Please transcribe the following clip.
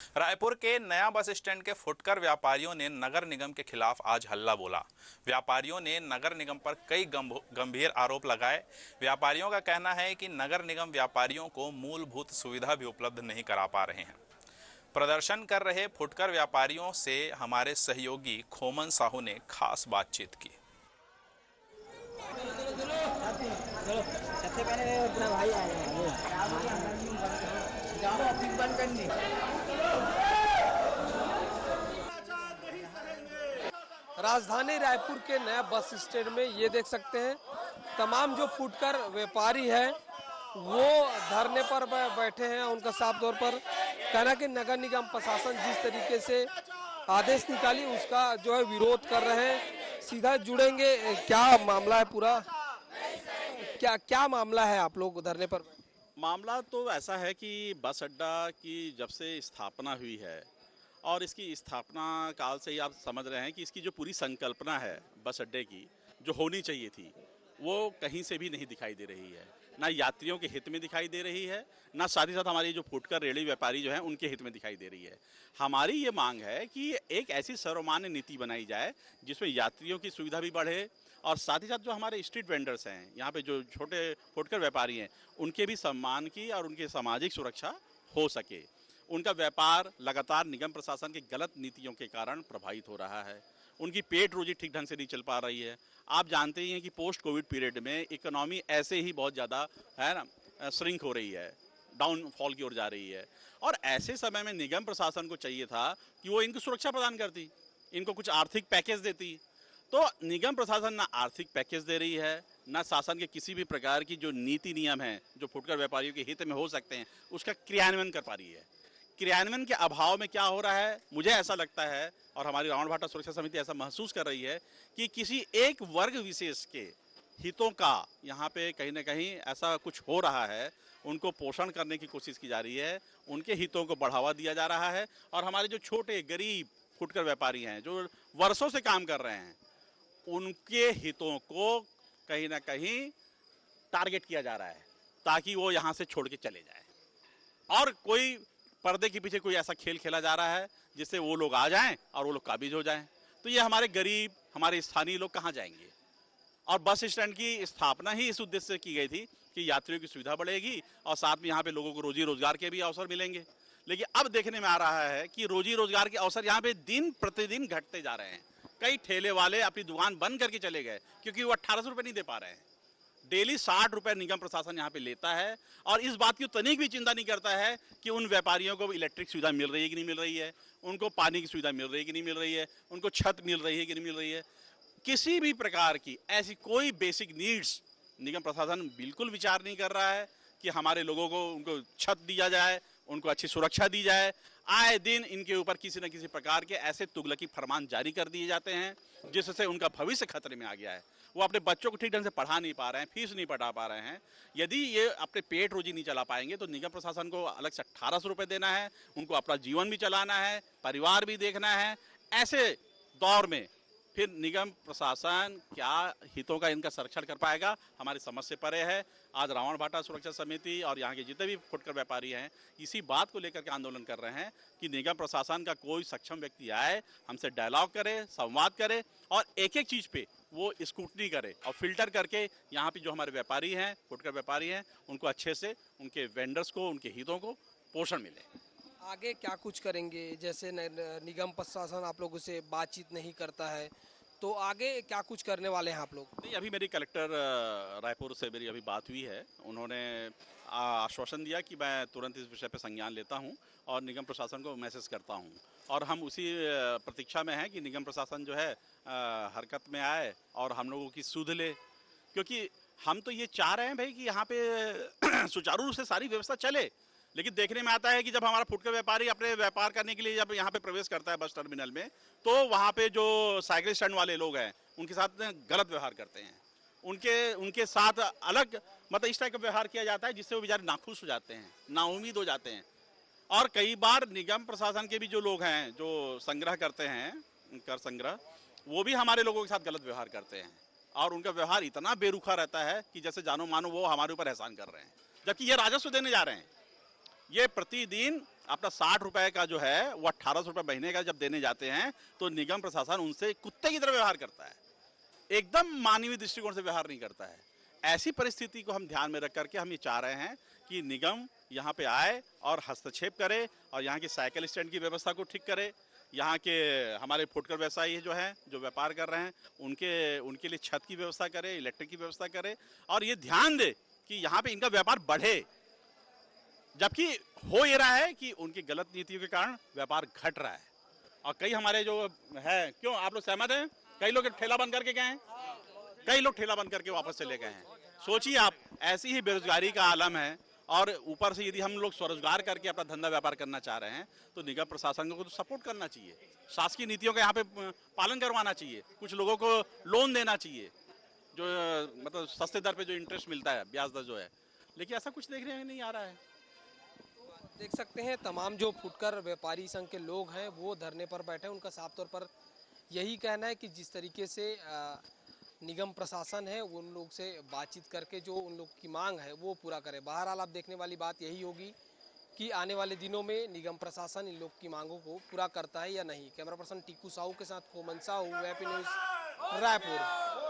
रायपुर के नया bus stand के फुटकर व्यापारियों ने नगर निगम के खिलाफ आज हल्ला बोला। व्यापारियों ने नगर निगम पर कई गंभीर आरोप लगाए। व्यापारियों का कहना है कि नगर निगम व्यापारियों को मूलभूत सुविधा भी उपलब्ध नहीं करा पा रहे हैं। प्रदर्शन कर रहे फुटकर व्यापारियों से हमारे सहयोगी खोमन साहू ने खास बातचीत की। सबसे पहले अपना भाई राजधानी रायपुर के नया बस स्टैंड में ये देख सकते हैं तमाम जो फुटकर व्यापारी है वो धरने पर बैठे हैं। उनका साफ तौर पर कहना कि नगर निगम प्रशासन जिस तरीके से आदेश निकाली उसका जो है विरोध कर रहे हैं। सीधा जुड़ेंगे, क्या मामला है पूरा, क्या मामला है आप लोग धरने पर? मामला तो ऐसा है कि बस अड्डा की जब से स्थापना हुई है और इसकी स्थापना काल से ही आप समझ रहे हैं कि इसकी जो पूरी संकल्पना है बस अड्डे की जो होनी चाहिए थी वो कहीं से भी नहीं दिखाई दे रही है। ना यात्रियों के हित में दिखाई दे रही है, ना साथ ही साथ हमारी जो फुटकर रेहड़ी व्यापारी जो हैं उनके हित में दिखाई दे रही है। हमारी ये मांग है कि एक ऐसी सर्वमान्य नीति बनाई जाए जिसमें यात्रियों की सुविधा भी बढ़े और साथ ही साथ जो हमारे स्ट्रीट वेंडर्स हैं, यहाँ पे जो छोटे फुटकर व्यापारी हैं, उनके भी सम्मान की और उनकी सामाजिक सुरक्षा हो सके। उनका व्यापार लगातार निगम प्रशासन की गलत नीतियों के कारण प्रभावित हो रहा है। उनकी पेट रोजी ठीक ढंग से नहीं चल पा रही है। आप जानते ही हैं कि पोस्ट कोविड पीरियड में इकोनॉमी ऐसे ही बहुत ज़्यादा है ना श्रिंक हो रही है, डाउनफॉल की ओर जा रही है। और ऐसे समय में निगम प्रशासन को चाहिए था कि वो इनको सुरक्षा प्रदान करती, इनको कुछ आर्थिक पैकेज देती। तो निगम प्रशासन ना आर्थिक पैकेज दे रही है, ना शासन के किसी भी प्रकार की जो नीति नियम है जो फुटकर व्यापारियों के हित में हो सकते हैं उसका क्रियान्वयन कर पा रही है। क्रियान्वयन के अभाव में क्या हो रहा है, मुझे ऐसा लगता है और हमारी रावण भाटा सुरक्षा समिति ऐसा महसूस कर रही है कि किसी एक वर्ग विशेष के हितों का यहाँ पे कहीं ना कहीं ऐसा कुछ हो रहा है, उनको पोषण करने की कोशिश की जा रही है, उनके हितों को बढ़ावा दिया जा रहा है। और हमारे जो छोटे गरीब फुटकर व्यापारी हैं जो वर्षों से काम कर रहे हैं उनके हितों को कहीं ना कहीं टारगेट किया जा रहा है ताकि वो यहाँ से छोड़ के चले जाए। और कोई पर्दे के पीछे कोई ऐसा खेल खेला जा रहा है जिससे वो लोग आ जाएं और वो लोग काबिज हो जाएं। तो ये हमारे गरीब, हमारे स्थानीय लोग कहाँ जाएंगे? और बस स्टैंड की स्थापना ही इस उद्देश्य से की गई थी कि यात्रियों की सुविधा बढ़ेगी और साथ में यहाँ पे लोगों को रोजी रोजगार के भी अवसर मिलेंगे। लेकिन अब देखने में आ रहा है कि रोजी रोजगार के अवसर यहाँ पे दिन प्रतिदिन घटते जा रहे हैं। कई ठेले वाले अपनी दुकान बंद करके चले गए क्योंकि वो 1800 रुपये नहीं दे पा रहे हैं। डेली 60 रुपए निगम प्रशासन यहाँ पे लेता है और इस बात की तनिक भी चिंता नहीं करता है कि उन व्यापारियों को इलेक्ट्रिक सुविधा मिल रही है कि नहीं मिल रही है, उनको पानी की सुविधा मिल रही है कि नहीं मिल रही है, उनको छत मिल रही है कि नहीं मिल रही है। किसी भी प्रकार की ऐसी कोई बेसिक नीड्स निगम प्रशासन बिल्कुल विचार नहीं कर रहा है कि हमारे लोगों को उनको छत दिया जाए, उनको अच्छी सुरक्षा दी जाए। आए दिन इनके ऊपर किसी न किसी प्रकार के ऐसे तुगलकी फरमान जारी कर दिए जाते हैं जिससे उनका भविष्य खतरे में आ गया है। वो अपने बच्चों को ठीक ढंग से पढ़ा नहीं पा रहे हैं, फीस नहीं पढ़ा पा रहे हैं। यदि ये अपने पेट रोजी नहीं चला पाएंगे तो निगम प्रशासन को अलग से 1800 रुपये देना है, उनको अपना जीवन भी चलाना है, परिवार भी देखना है। ऐसे दौर में फिर निगम प्रशासन क्या हितों का इनका संरक्षण कर पाएगा, हमारी समझ से परे है। आज रावण भाटा सुरक्षा समिति और यहाँ के जितने भी फुटकर व्यापारी हैं इसी बात को लेकर के आंदोलन कर रहे हैं कि निगम प्रशासन का कोई सक्षम व्यक्ति आए, हमसे डायलॉग करे, संवाद करे और एक एक चीज़ पे वो स्क्रूटनी करे और फिल्टर करके यहाँ पे जो हमारे व्यापारी हैं, फुटकर व्यापारी हैं, उनको अच्छे से उनके वेंडर्स को, उनके हितों को पोषण मिले। आगे क्या कुछ करेंगे? जैसे निगम प्रशासन आप लोगों से बातचीत नहीं करता है तो आगे क्या कुछ करने वाले हैं आप लोग? नहीं, अभी मेरी कलेक्टर रायपुर से मेरी अभी बात हुई है। उन्होंने आश्वासन दिया कि मैं तुरंत इस विषय पर संज्ञान लेता हूं और निगम प्रशासन को मैसेज करता हूं। और हम उसी प्रतीक्षा में हैं कि निगम प्रशासन जो है हरकत में आए और हम लोगों की सुध ले, क्योंकि हम तो ये चाह रहे हैं भाई कि यहाँ पे सुचारू रूप से सारी व्यवस्था चले। लेकिन देखने में आता है कि जब हमारा फुटकर व्यापारी अपने व्यापार करने के लिए जब यहाँ पे प्रवेश करता है बस टर्मिनल में, तो वहाँ पे जो साइकिल स्टैंड वाले लोग हैं उनके साथ गलत व्यवहार करते हैं। उनके साथ अलग मतलब इस टाइप का व्यवहार किया जाता है जिससे वो बेचारे नाखुश हो जाते हैं, नाउम्मीद हो जाते हैं। और कई बार निगम प्रशासन के भी जो लोग हैं जो संग्रह करते हैं, कर संग्रह, वो भी हमारे लोगों के साथ गलत व्यवहार करते हैं और उनका व्यवहार इतना बेरुखा रहता है कि जैसे जानो मानो वो हमारे ऊपर एहसान कर रहे हैं, जबकि ये राजस्व देने जा रहे हैं। ये प्रतिदिन अपना 60 रुपए का जो है वो 1800 रुपए महीने का जब देने जाते हैं तो निगम प्रशासन उनसे कुत्ते की तरह व्यवहार करता है, एकदम मानवीय दृष्टिकोण से व्यवहार नहीं करता है। ऐसी परिस्थिति को हम ध्यान में रख करके हम ये चाह रहे हैं कि निगम यहाँ पे आए और हस्तक्षेप करे और यहाँ की साइकिल स्टैंड की व्यवस्था को ठीक करे। यहाँ के हमारे फुटकर व्यवसायी जो हैं, जो व्यापार कर रहे हैं, उनके लिए छत की व्यवस्था करे, इलेक्ट्रिक की व्यवस्था करे और ये ध्यान दे कि यहाँ पे इनका व्यापार बढ़े। जबकि हो ये रहा है कि उनकी गलत नीतियों के कारण व्यापार घट रहा है। और कई हमारे जो है, क्यों आप लोग सहमत हैं? कई लोग ठेला बंद करके गए हैं, कई लोग ठेला बंद करके वापस चले गए हैं। सोचिए आप, ऐसी ही बेरोजगारी का आलम है और ऊपर से यदि हम लोग स्वरोजगार करके अपना धंधा व्यापार करना चाह रहे हैं तो निगम प्रशासन को तो सपोर्ट करना चाहिए, शासकीय नीतियों का यहाँ पे पालन करवाना चाहिए, कुछ लोगों को लोन देना चाहिए जो मतलब सस्ते दर पे जो इंटरेस्ट मिलता है, ब्याज दर जो है, लेकिन ऐसा कुछ देखने में नहीं आ रहा है। देख सकते हैं तमाम जो फुटकर व्यापारी संघ के लोग हैं वो धरने पर बैठे हैं। उनका साफ तौर पर यही कहना है कि जिस तरीके से निगम प्रशासन है वो उन लोग से बातचीत करके जो उन लोग की मांग है वो पूरा करे। बहरहाल आप देखने वाली बात यही होगी कि आने वाले दिनों में निगम प्रशासन इन लोग की मांगों को पूरा करता है या नहीं। कैमरा पर्सन टीकू साहू के साथ कोमन साहू, एपी न्यूज़, रायपुर।